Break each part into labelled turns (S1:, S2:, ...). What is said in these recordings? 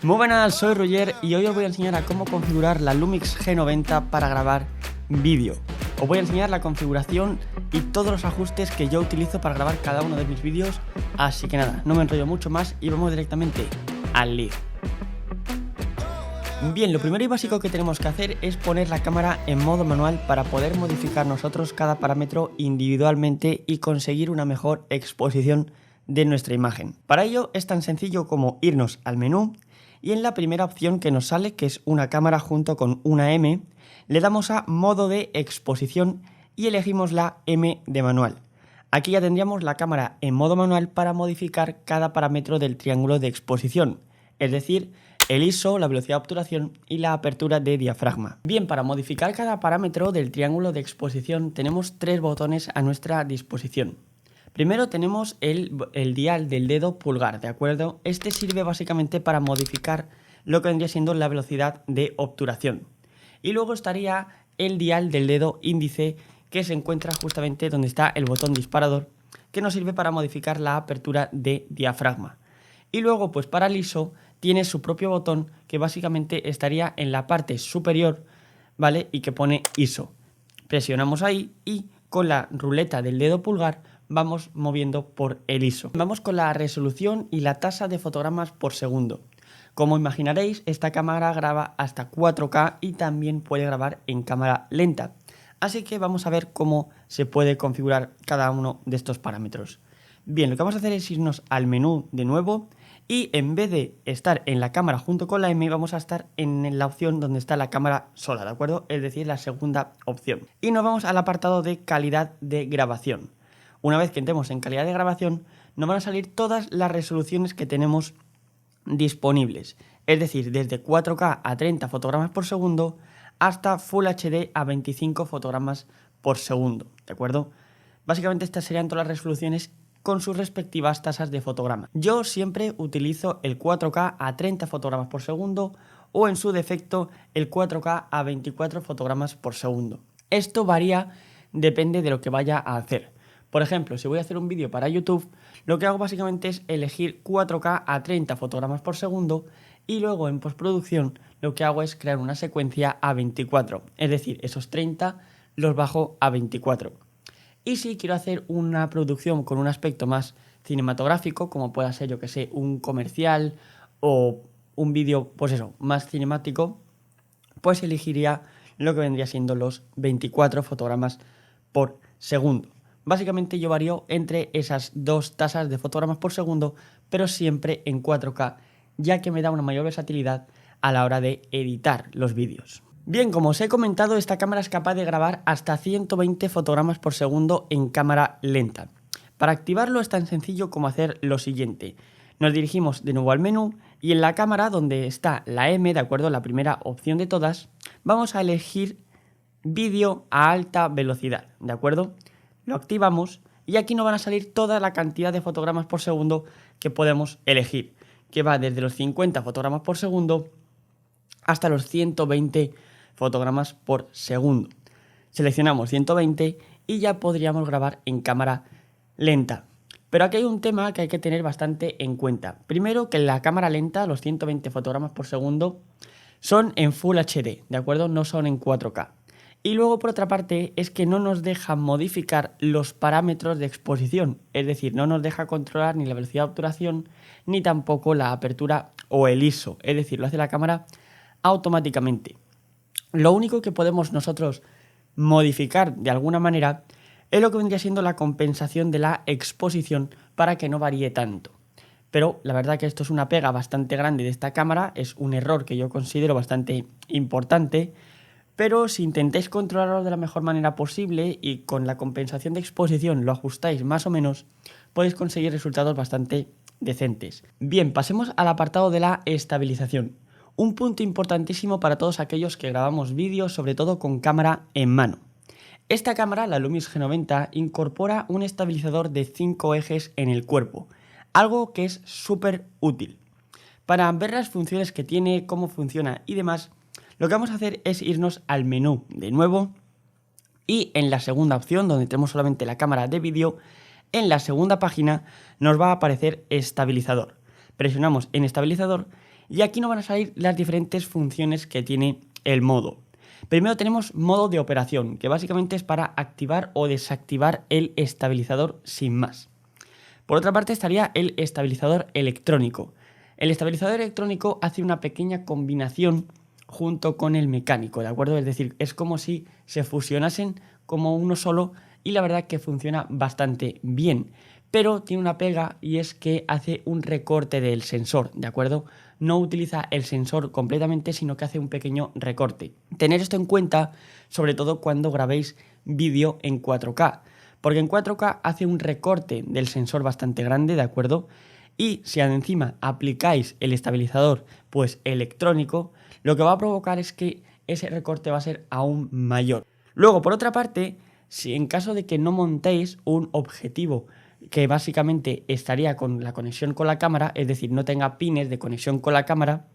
S1: Muy buenas, soy Roger y hoy os voy a enseñar a cómo configurar la Lumix G90 para grabar vídeo. Os voy a enseñar la configuración y todos los ajustes que yo utilizo para grabar cada uno de mis vídeos, así que nada, no me enrollo mucho más y vamos directamente al lío. Bien, lo primero y básico que tenemos que hacer es poner la cámara en modo manual para poder modificar nosotros cada parámetro individualmente y conseguir una mejor exposición de nuestra imagen. Para ello es tan sencillo como irnos al menú y en la primera opción que nos sale, que es una cámara junto con una M, le damos a modo de exposición y elegimos la M de manual. Aquí ya tendríamos la cámara en modo manual para modificar cada parámetro del triángulo de exposición, es decir, el ISO, la velocidad de obturación y la apertura de diafragma. Bien, para modificar cada parámetro del triángulo de exposición tenemos tres botones a nuestra disposición. Primero tenemos el dial del dedo pulgar, ¿de acuerdo? Este sirve básicamente para modificar lo que vendría siendo la velocidad de obturación. Y luego estaría el dial del dedo índice, que se encuentra justamente donde está el botón disparador, que nos sirve para modificar la apertura de diafragma. Y luego, pues para el ISO, tiene su propio botón que básicamente estaría en la parte superior, ¿vale? Y que pone ISO. Presionamos ahí y con la ruleta del dedo pulgar vamos moviendo por el ISO. Vamos con la resolución y la tasa de fotogramas por segundo. Como imaginaréis, esta cámara graba hasta 4K y también puede grabar en cámara lenta. Así que vamos a ver cómo se puede configurar cada uno de estos parámetros. Bien, lo que vamos a hacer es irnos al menú de nuevo y en vez de estar en la cámara junto con la M, vamos a estar en la opción donde está la cámara sola, ¿de acuerdo? Es decir, la segunda opción. Y nos vamos al apartado de calidad de grabación. Una vez que entremos en calidad de grabación, nos van a salir todas las resoluciones que tenemos disponibles. Es decir, desde 4K a 30 fotogramas por segundo hasta Full HD a 25 fotogramas por segundo, ¿de acuerdo? Básicamente estas serían todas las resoluciones con sus respectivas tasas de fotograma. Yo siempre utilizo el 4K a 30 fotogramas por segundo o en su defecto el 4K a 24 fotogramas por segundo. Esto varía, depende de lo que vaya a hacer. Por ejemplo, si voy a hacer un vídeo para YouTube, lo que hago básicamente es elegir 4K a 30 fotogramas por segundo y luego en postproducción lo que hago es crear una secuencia a 24, es decir, esos 30 los bajo a 24. Y si quiero hacer una producción con un aspecto más cinematográfico, como pueda ser, yo que sé, un comercial o un vídeo, pues eso, más cinemático, pues elegiría lo que vendría siendo los 24 fotogramas por segundo. Básicamente yo varío entre esas dos tasas de fotogramas por segundo, pero siempre en 4K, ya que me da una mayor versatilidad a la hora de editar los vídeos. Bien, como os he comentado, esta cámara es capaz de grabar hasta 120 fotogramas por segundo en cámara lenta. Para activarlo es tan sencillo como hacer lo siguiente. Nos dirigimos de nuevo al menú y en la cámara donde está la M, de acuerdo, la primera opción de todas, vamos a elegir vídeo a alta velocidad, ¿de acuerdo? Lo activamos y aquí nos van a salir toda la cantidad de fotogramas por segundo que podemos elegir, que va desde los 50 fotogramas por segundo hasta los 120 fotogramas por segundo. Seleccionamos 120 y ya podríamos grabar en cámara lenta. Pero aquí hay un tema que hay que tener bastante en cuenta. Primero, que la cámara lenta, los 120 fotogramas por segundo, son en Full HD, ¿de acuerdo? No son en 4K. Y luego, por otra parte, es que no nos deja modificar los parámetros de exposición. Es decir, no nos deja controlar ni la velocidad de obturación, ni tampoco la apertura o el ISO. Es decir, lo hace la cámara automáticamente. Lo único que podemos nosotros modificar de alguna manera es lo que vendría siendo la compensación de la exposición para que no varíe tanto. Pero la verdad que esto es una pega bastante grande de esta cámara, es un error que yo considero bastante importante. Pero si intentáis controlarlo de la mejor manera posible y con la compensación de exposición lo ajustáis más o menos, podéis conseguir resultados bastante decentes. Bien, pasemos al apartado de la estabilización. Un punto importantísimo para todos aquellos que grabamos vídeos, sobre todo con cámara en mano. Esta cámara, la Lumix G90, incorpora un estabilizador de 5 ejes en el cuerpo, algo que es súper útil. Para ver las funciones que tiene, cómo funciona y demás, lo que vamos a hacer es irnos al menú de nuevo y en la segunda opción, donde tenemos solamente la cámara de vídeo, en la segunda página nos va a aparecer estabilizador. Presionamos en estabilizador Y aquí nos van a salir las diferentes funciones que tiene el modo. Primero tenemos modo de operación, que básicamente es para activar o desactivar el estabilizador sin más. Por otra parte estaría el estabilizador electrónico. El estabilizador electrónico hace una pequeña combinación junto con el mecánico, ¿de acuerdo? Es decir, es como si se fusionasen como uno solo y la verdad que funciona bastante bien. Pero tiene una pega y es que hace un recorte del sensor, ¿de acuerdo? No utiliza el sensor completamente, sino que hace un pequeño recorte. Tener esto en cuenta, sobre todo cuando grabéis vídeo en 4K, porque en 4K hace un recorte del sensor bastante grande, ¿de acuerdo? Y si encima aplicáis el estabilizador pues electrónico, lo que va a provocar es que ese recorte va a ser aún mayor. Luego, por otra parte, si en caso de que no montéis un objetivo que básicamente estaría con la conexión con la cámara, es decir, no tenga pines de conexión con la cámara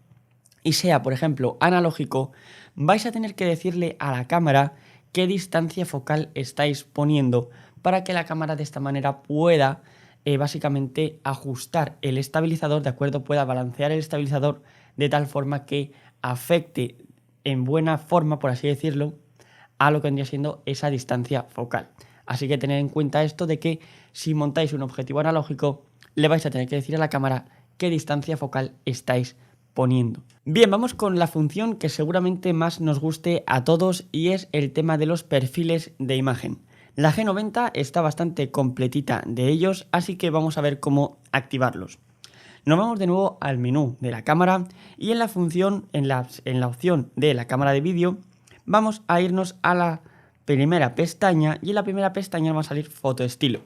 S1: y sea, por ejemplo, analógico, vais a tener que decirle a la cámara qué distancia focal estáis poniendo para que la cámara de esta manera pueda básicamente ajustar el estabilizador, ¿de acuerdo? Pueda balancear el estabilizador de tal forma que afecte en buena forma, por así decirlo, a lo que vendría siendo esa distancia focal. Así que tened en cuenta esto de que si montáis un objetivo analógico, le vais a tener que decir a la cámara qué distancia focal estáis poniendo. Bien, vamos con la función que seguramente más nos guste a todos y es el tema de los perfiles de imagen. La G90 está bastante completita de ellos, así que vamos a ver cómo activarlos. Nos vamos de nuevo al menú de la cámara y en la función, en la opción de la cámara de vídeo, vamos a irnos a la primera pestaña y en la primera pestaña va a salir foto estilo.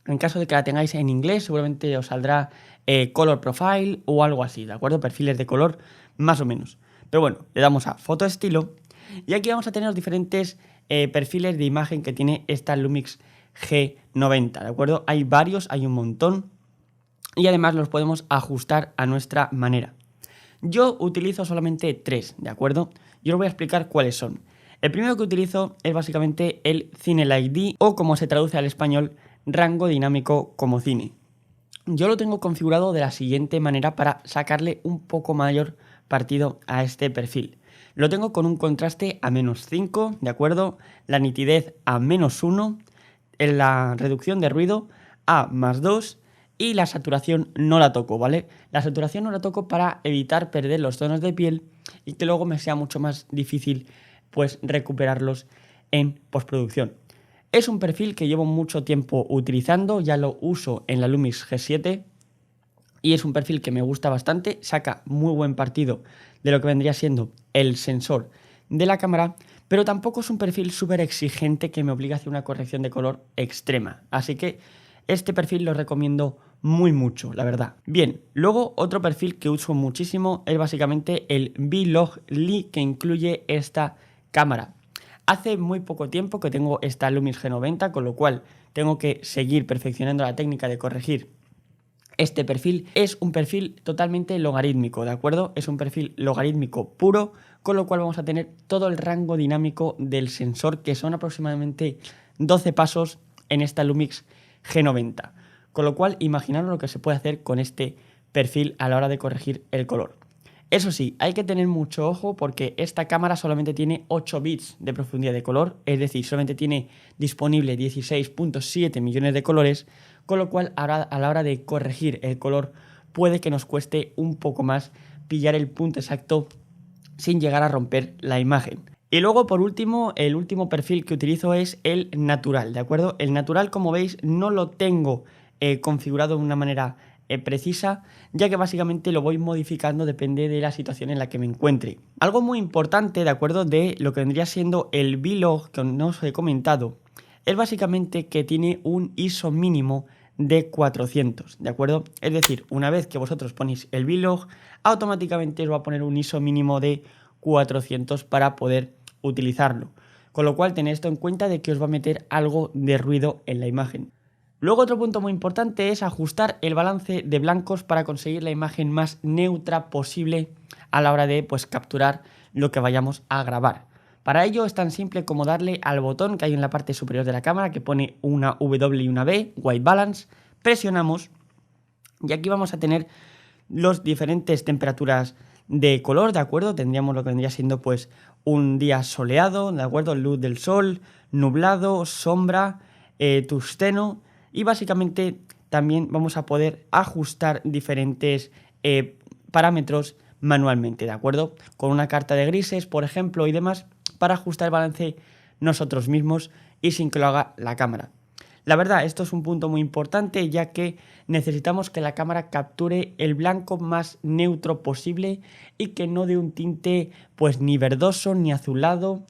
S1: En caso de que la tengáis en inglés, seguramente os saldrá color profile o algo así, ¿de acuerdo? Perfiles de color, más o menos. Pero bueno, le damos a foto estilo y aquí vamos a tener los diferentes perfiles de imagen que tiene esta Lumix G90, ¿de acuerdo? Hay varios, hay un montón y además los podemos ajustar a nuestra manera. Yo utilizo solamente 3, ¿de acuerdo? Yo os voy a explicar cuáles son. El primero que utilizo es básicamente el Cine ID o como se traduce al español, rango dinámico como cine. Yo lo tengo configurado de la siguiente manera para sacarle un poco mayor partido a este perfil. Lo tengo con un contraste a -5, ¿de acuerdo? La nitidez a -1, en la reducción de ruido a +2 y la saturación no la toco, ¿vale? La saturación no la toco para evitar perder los tonos de piel y que luego me sea mucho más difícil pues recuperarlos en postproducción. Es un perfil que llevo mucho tiempo utilizando, ya lo uso en la Lumix G7 y es un perfil que me gusta bastante, saca muy buen partido de lo que vendría siendo el sensor de la cámara, pero tampoco es un perfil súper exigente que me obliga a hacer una corrección de color extrema, así que este perfil lo recomiendo muy mucho, la verdad. Bien, luego otro perfil que uso muchísimo es básicamente el V-Log-Li que incluye esta cámara. Hace muy poco tiempo que tengo esta Lumix G90, con lo cual tengo que seguir perfeccionando la técnica de corregir este perfil. Es un perfil totalmente logarítmico, ¿de acuerdo? Es un perfil logarítmico puro, con lo cual vamos a tener todo el rango dinámico del sensor, que son aproximadamente 12 pasos en esta Lumix G90. Con lo cual, imaginaros lo que se puede hacer con este perfil a la hora de corregir el color. Eso sí, hay que tener mucho ojo porque esta cámara solamente tiene 8 bits de profundidad de color, es decir, solamente tiene disponible 16.7 millones de colores, con lo cual a la hora de corregir el color puede que nos cueste un poco más pillar el punto exacto sin llegar a romper la imagen. Y luego, por último, el último perfil que utilizo es el natural, ¿de acuerdo? El natural, como veis, no lo tengo configurado de una manera precisa, ya que básicamente lo voy modificando, depende de la situación en la que me encuentre. Algo muy importante, de acuerdo, de lo que vendría siendo el V-Log que no os he comentado, es básicamente que tiene un ISO mínimo de 400, ¿de acuerdo? Es decir, una vez que vosotros ponéis el V-Log, automáticamente os va a poner un ISO mínimo de 400 para poder utilizarlo. Con lo cual tened esto en cuenta de que os va a meter algo de ruido en la imagen. Luego otro punto muy importante es ajustar el balance de blancos para conseguir la imagen más neutra posible a la hora de pues capturar lo que vayamos a grabar. Para ello es tan simple como darle al botón que hay en la parte superior de la cámara que pone una W y una B, White Balance, presionamos y aquí vamos a tener las diferentes temperaturas de color, ¿de acuerdo? Tendríamos lo que vendría siendo pues un día soleado, ¿de acuerdo? Luz del sol, nublado, sombra, tusteno, y básicamente también vamos a poder ajustar diferentes parámetros manualmente, ¿de acuerdo? Con una carta de grises, por ejemplo, y demás, para ajustar el balance nosotros mismos y sin que lo haga la cámara. La verdad, esto es un punto muy importante, ya que necesitamos que la cámara capture el blanco más neutro posible y que no dé un tinte pues ni verdoso, ni azulado,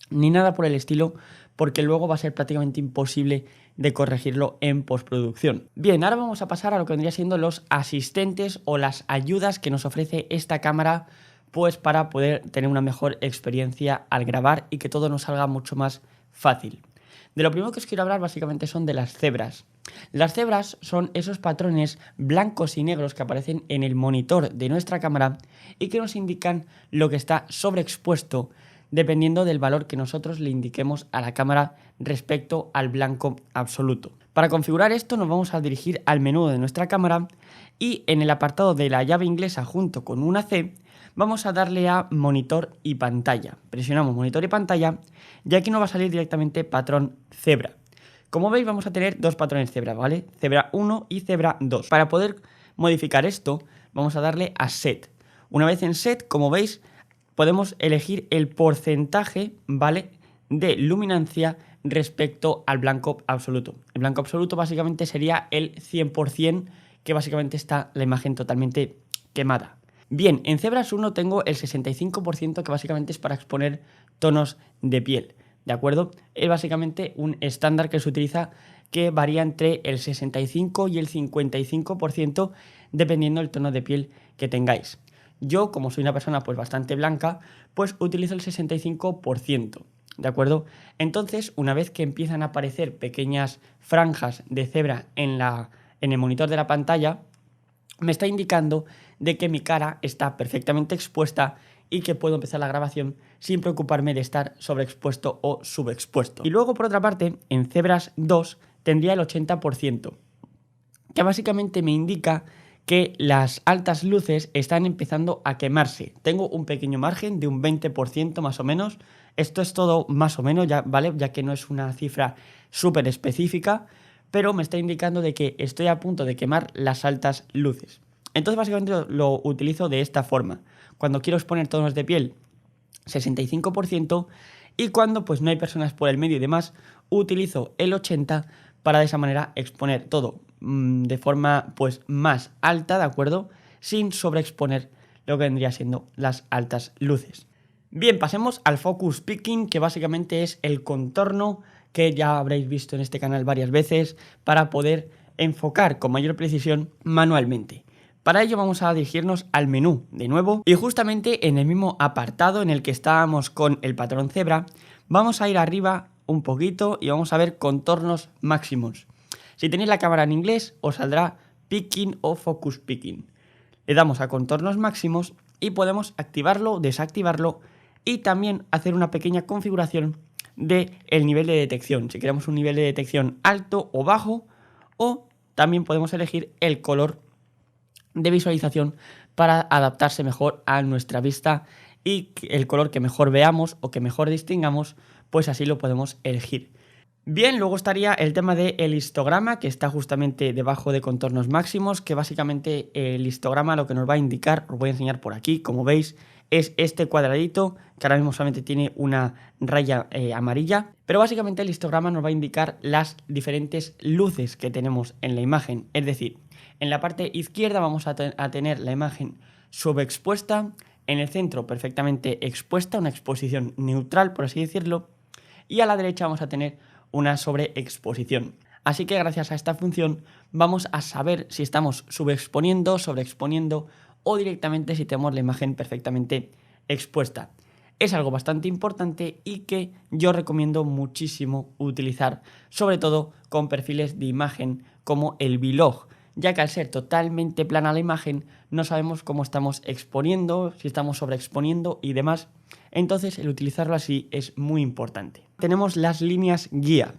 S1: ni nada por el estilo, porque luego va a ser prácticamente imposible de corregirlo en postproducción. Bien, ahora vamos a pasar a lo que vendría siendo los asistentes o las ayudas que nos ofrece esta cámara, pues para poder tener una mejor experiencia al grabar y que todo nos salga mucho más fácil. De lo primero que os quiero hablar básicamente son de las cebras. Las cebras son esos patrones blancos y negros que aparecen en el monitor de nuestra cámara y que nos indican lo que está sobreexpuesto dependiendo del valor que nosotros le indiquemos a la cámara respecto al blanco absoluto. Para configurar esto nos vamos a dirigir al menú de nuestra cámara y en el apartado de la llave inglesa junto con una C vamos a darle a monitor y pantalla. Presionamos monitor y pantalla y aquí nos va a salir directamente patrón cebra. Como veis vamos a tener dos patrones cebra, ¿vale? Cebra 1 y cebra 2. Para poder modificar esto vamos a darle a set. Una vez en set, como veis, podemos elegir el porcentaje, ¿vale?, de luminancia respecto al blanco absoluto. El blanco absoluto básicamente sería el 100%, que básicamente está la imagen totalmente quemada. Bien, en Cebras 1 tengo el 65%, que básicamente es para exponer tonos de piel, ¿de acuerdo? Es básicamente un estándar que se utiliza que varía entre el 65 y el 55% dependiendo del tono de piel que tengáis. Yo, como soy una persona pues bastante blanca, pues utilizo el 65%, ¿de acuerdo? Entonces, una vez que empiezan a aparecer pequeñas franjas de cebra en el monitor de la pantalla, me está indicando de que mi cara está perfectamente expuesta y que puedo empezar la grabación sin preocuparme de estar sobreexpuesto o subexpuesto. Y luego, por otra parte, en Cebras 2 tendría el 80%, que básicamente me indica que las altas luces están empezando a quemarse. Tengo un pequeño margen de un 20% más o menos. Esto es todo más o menos, ya, ¿vale? Ya que no es una cifra súper específica, pero me está indicando de que estoy a punto de quemar las altas luces. Entonces básicamente lo utilizo de esta forma. Cuando quiero exponer tonos de piel, 65%, y cuando pues no hay personas por el medio y demás, utilizo el 80% para de esa manera exponer todo de forma pues más alta, ¿de acuerdo? Sin sobreexponer lo que vendría siendo las altas luces. Bien, pasemos al focus picking, que básicamente es el contorno que ya habréis visto en este canal varias veces para poder enfocar con mayor precisión manualmente. Para ello vamos a dirigirnos al menú de nuevo y justamente en el mismo apartado en el que estábamos con el patrón cebra, vamos a ir arriba un poquito y vamos a ver contornos máximos. Si tenéis la cámara en inglés os saldrá picking o focus picking. Le damos a contornos máximos y podemos activarlo, desactivarlo y también hacer una pequeña configuración del nivel de detección. Si queremos un nivel de detección alto o bajo, o también podemos elegir el color de visualización para adaptarse mejor a nuestra vista y el color que mejor veamos o que mejor distingamos, pues así lo podemos elegir. Bien, luego estaría el tema del histograma, que está justamente debajo de contornos máximos, que básicamente el histograma lo que nos va a indicar, os voy a enseñar por aquí, como veis, es este cuadradito, que ahora mismo solamente tiene una raya amarilla, pero básicamente el histograma nos va a indicar las diferentes luces que tenemos en la imagen, es decir, en la parte izquierda vamos a tener la imagen subexpuesta, en el centro perfectamente expuesta, una exposición neutral, por así decirlo, y a la derecha vamos a tener una sobreexposición. Así que gracias a esta función vamos a saber si estamos subexponiendo, sobreexponiendo o directamente si tenemos la imagen perfectamente expuesta. Es algo bastante importante y que yo recomiendo muchísimo utilizar, sobre todo con perfiles de imagen como el Vlog, ya que al ser totalmente plana la imagen no sabemos cómo estamos exponiendo, si estamos sobreexponiendo y demás. Entonces el utilizarlo así es muy importante. Tenemos las líneas guía.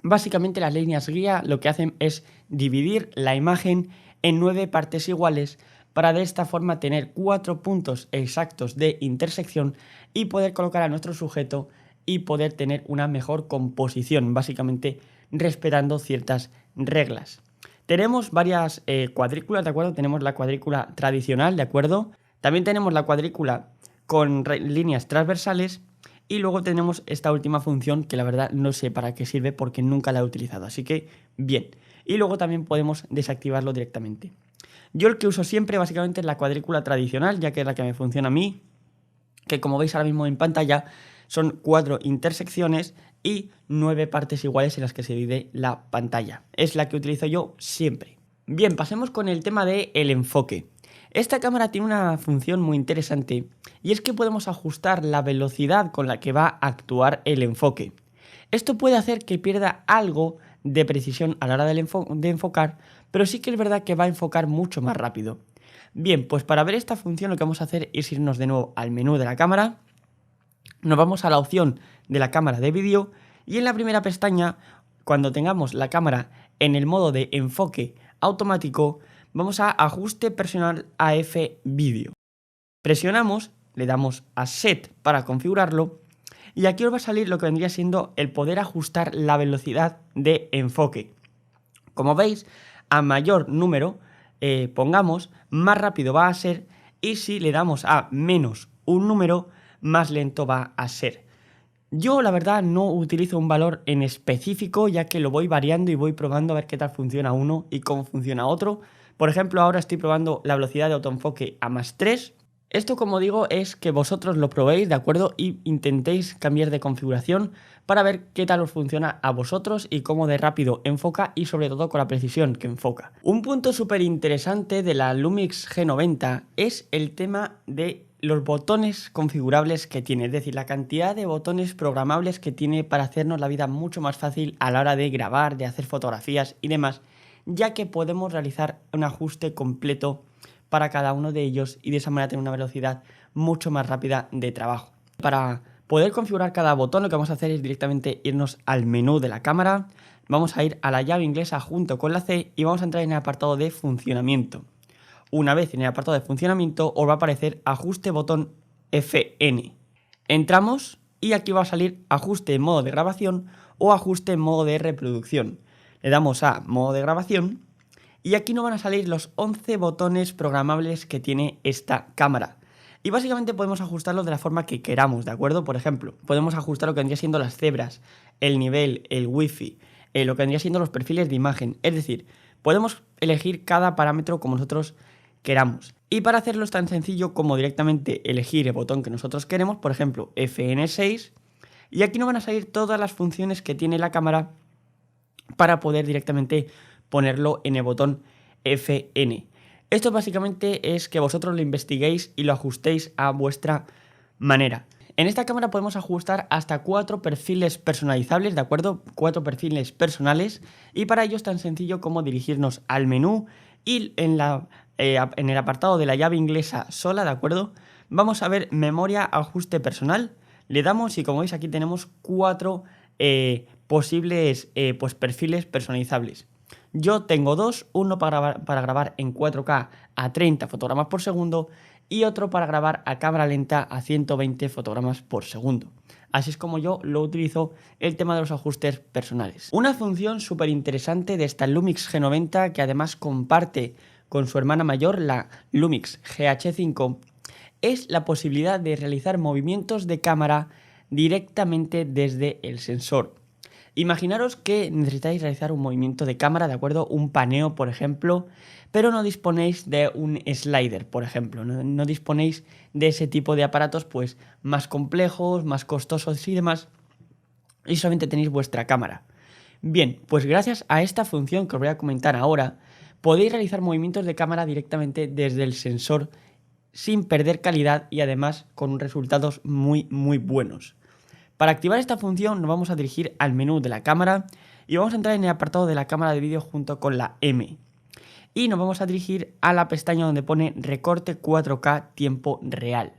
S1: Básicamente las líneas guía lo que hacen es dividir la imagen en 9 partes iguales para de esta forma tener 4 puntos exactos de intersección y poder colocar a nuestro sujeto y poder tener una mejor composición, básicamente respetando ciertas reglas. Tenemos varias cuadrículas, ¿de acuerdo? Tenemos la cuadrícula tradicional, ¿de acuerdo? También tenemos la cuadrícula con líneas transversales y luego tenemos esta última función que la verdad no sé para qué sirve porque nunca la he utilizado, así que bien. Y luego también podemos desactivarlo directamente. Yo el que uso siempre básicamente es la cuadrícula tradicional, ya que es la que me funciona a mí, que como veis ahora mismo en pantalla son 4 intersecciones y 9 partes iguales en las que se divide la pantalla. Es la que utilizo yo siempre. Bien, pasemos con el tema del enfoque. Esta cámara tiene una función muy interesante y es que podemos ajustar la velocidad con la que va a actuar el enfoque. Esto puede hacer que pierda algo de precisión a la hora de enfocar, pero sí que es verdad que va a enfocar mucho más rápido. Bien, pues para ver esta función lo que vamos a hacer es irnos de nuevo al menú de la cámara, nos vamos a la opción de la cámara de vídeo y en la primera pestaña, cuando tengamos la cámara en el modo de enfoque automático, vamos a ajuste personal AF vídeo. Presionamos, le damos a set para configurarlo y aquí os va a salir lo que vendría siendo el poder ajustar la velocidad de enfoque. Como veis, a mayor número pongamos, más rápido va a ser y si le damos a menos un número, más lento va a ser. Yo la verdad no utilizo un valor en específico ya que lo voy variando y voy probando a ver qué tal funciona uno y cómo funciona otro. Por ejemplo, ahora estoy probando la velocidad de autoenfoque a +3. Esto, como digo, es que vosotros lo probéis, ¿de acuerdo? Y intentéis cambiar de configuración para ver qué tal os funciona a vosotros y cómo de rápido enfoca y sobre todo con la precisión que enfoca. Un punto súper interesante de la Lumix G90 es el tema de los botones configurables que tiene, es decir, la cantidad de botones programables que tiene para hacernos la vida mucho más fácil a la hora de grabar, de hacer fotografías y demás, ya que podemos realizar un ajuste completo para cada uno de ellos y de esa manera tener una velocidad mucho más rápida de trabajo. Para poder configurar cada botón lo que vamos a hacer es directamente irnos al menú de la cámara, vamos a ir a la llave inglesa junto con la C y vamos a entrar en el apartado de funcionamiento. Una vez en el apartado de funcionamiento os va a aparecer ajuste botón FN. Entramos y aquí va a salir ajuste en modo de grabación o ajuste en modo de reproducción. Le damos a modo de grabación y aquí nos van a salir los 11 botones programables que tiene esta cámara. Y básicamente podemos ajustarlo de la forma que queramos, ¿de acuerdo? Por ejemplo, podemos ajustar lo que vendría siendo las cebras, el nivel, el wifi, lo que vendría siendo los perfiles de imagen. Es decir, podemos elegir cada parámetro como nosotros queramos. Y para hacerlo es tan sencillo como directamente elegir el botón que nosotros queremos, por ejemplo, FN6, y aquí nos van a salir todas las funciones que tiene la cámara para poder directamente ponerlo en el botón FN. Esto básicamente es que vosotros lo investiguéis y lo ajustéis a vuestra manera. En esta cámara podemos ajustar hasta 4 perfiles personalizables, ¿de acuerdo? 4 perfiles personales y para ello es tan sencillo como dirigirnos al menú y en el apartado de la llave inglesa sola, ¿de acuerdo? Vamos a ver memoria ajuste personal, le damos y como veis aquí tenemos 4 posibles perfiles personalizables. Yo tengo dos, uno para grabar en 4K a 30 fotogramas por segundo y otro para grabar a cámara lenta a 120 fotogramas por segundo. Así es como yo lo utilizo el tema de los ajustes personales. Una función súper interesante de esta Lumix G90 que además comparte con su hermana mayor, la Lumix GH5, es la posibilidad de realizar movimientos de cámara directamente desde el sensor. Imaginaros que necesitáis realizar un movimiento de cámara, ¿de acuerdo? Un paneo, por ejemplo, pero no disponéis de un slider, por ejemplo. No disponéis de ese tipo de aparatos pues más complejos, más costosos y demás, y solamente tenéis vuestra cámara. Bien, pues gracias a esta función que os voy a comentar ahora, podéis realizar movimientos de cámara directamente desde el sensor sin perder calidad y además con resultados muy buenos. Para activar esta función nos vamos a dirigir al menú de la cámara y vamos a entrar en el apartado de la cámara de vídeo junto con la M. Y nos vamos a dirigir a la pestaña donde pone recorte 4K tiempo real.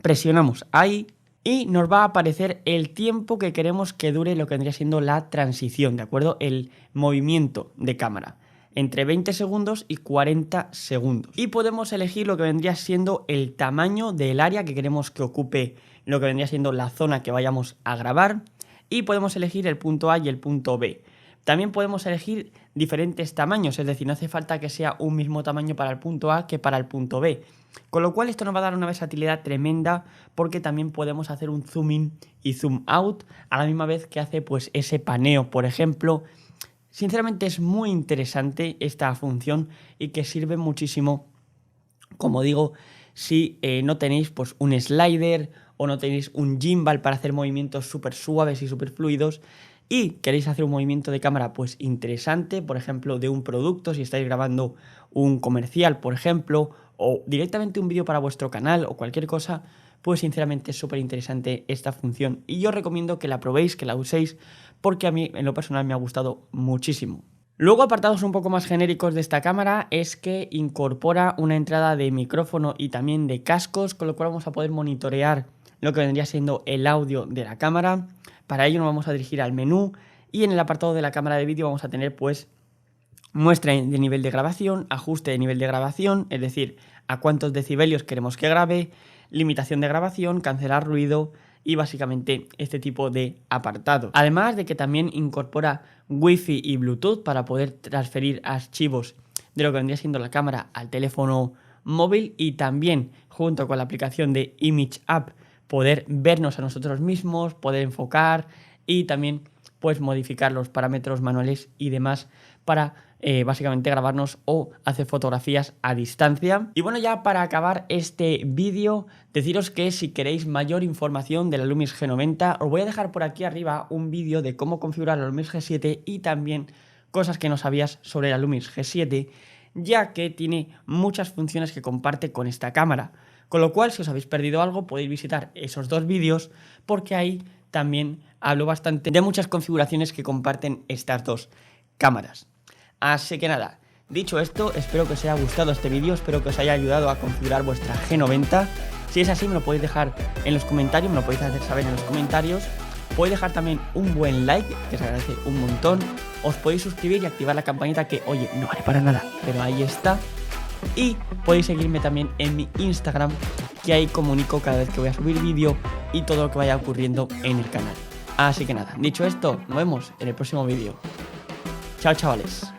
S1: Presionamos ahí y nos va a aparecer el tiempo que queremos que dure lo que vendría siendo la transición, ¿de acuerdo? El movimiento de cámara. entre 20 segundos y 40 segundos. Y podemos elegir lo que vendría siendo el tamaño del área que queremos que ocupe lo que vendría siendo la zona que vayamos a grabar. Y podemos elegir el punto A y el punto B. También podemos elegir diferentes tamaños, es decir, no hace falta que sea un mismo tamaño para el punto A que para el punto B. Con lo cual esto nos va a dar una versatilidad tremenda porque también podemos hacer un zoom in y zoom out a la misma vez que hace pues ese paneo, por ejemplo. Sinceramente es muy interesante esta función y que sirve muchísimo, como digo, si no tenéis pues un slider o no tenéis un gimbal para hacer movimientos súper suaves y súper fluidos y queréis hacer un movimiento de cámara pues interesante, por ejemplo, de un producto, si estáis grabando un comercial, por ejemplo, o directamente un vídeo para vuestro canal o cualquier cosa, pues sinceramente es súper interesante esta función y yo os recomiendo que la probéis, que la uséis, porque a mí en lo personal me ha gustado muchísimo. Luego, apartados un poco más genéricos de esta cámara, es que incorpora una entrada de micrófono y también de cascos, con lo cual vamos a poder monitorear lo que vendría siendo el audio de la cámara. Para ello nos vamos a dirigir al menú y en el apartado de la cámara de vídeo vamos a tener pues muestra de nivel de grabación, ajuste de nivel de grabación, es decir, a cuántos decibelios queremos que grabe, limitación de grabación, cancelar ruido y básicamente este tipo de apartado. Además de que también incorpora Wi-Fi y Bluetooth para poder transferir archivos de lo que vendría siendo la cámara al teléfono móvil y también junto con la aplicación de Image App poder vernos a nosotros mismos, poder enfocar y también pues modificar los parámetros manuales y demás para básicamente grabarnos o hacer fotografías a distancia. Y bueno, ya para acabar este vídeo, deciros que si queréis mayor información de la Lumix G90, os voy a dejar por aquí arriba un vídeo de cómo configurar la Lumix G7 y también cosas que no sabías sobre la Lumix G7, ya que tiene muchas funciones que comparte con esta cámara. Con lo cual, si os habéis perdido algo, podéis visitar esos dos vídeos porque ahí también hablo bastante de muchas configuraciones que comparten estas dos cámaras. Así que nada, dicho esto, espero que os haya gustado este vídeo, espero que os haya ayudado a configurar vuestra G90. Si es así, me lo podéis dejar en los comentarios, me lo podéis hacer saber en los comentarios. Podéis dejar también un buen like, que se agradece un montón. Os podéis suscribir y activar la campanita que, oye, no vale para nada, pero ahí está. Y podéis seguirme también en mi Instagram, que ahí comunico cada vez que voy a subir vídeo y todo lo que vaya ocurriendo en el canal. Así que nada, dicho esto, nos vemos en el próximo vídeo. Chao, chavales.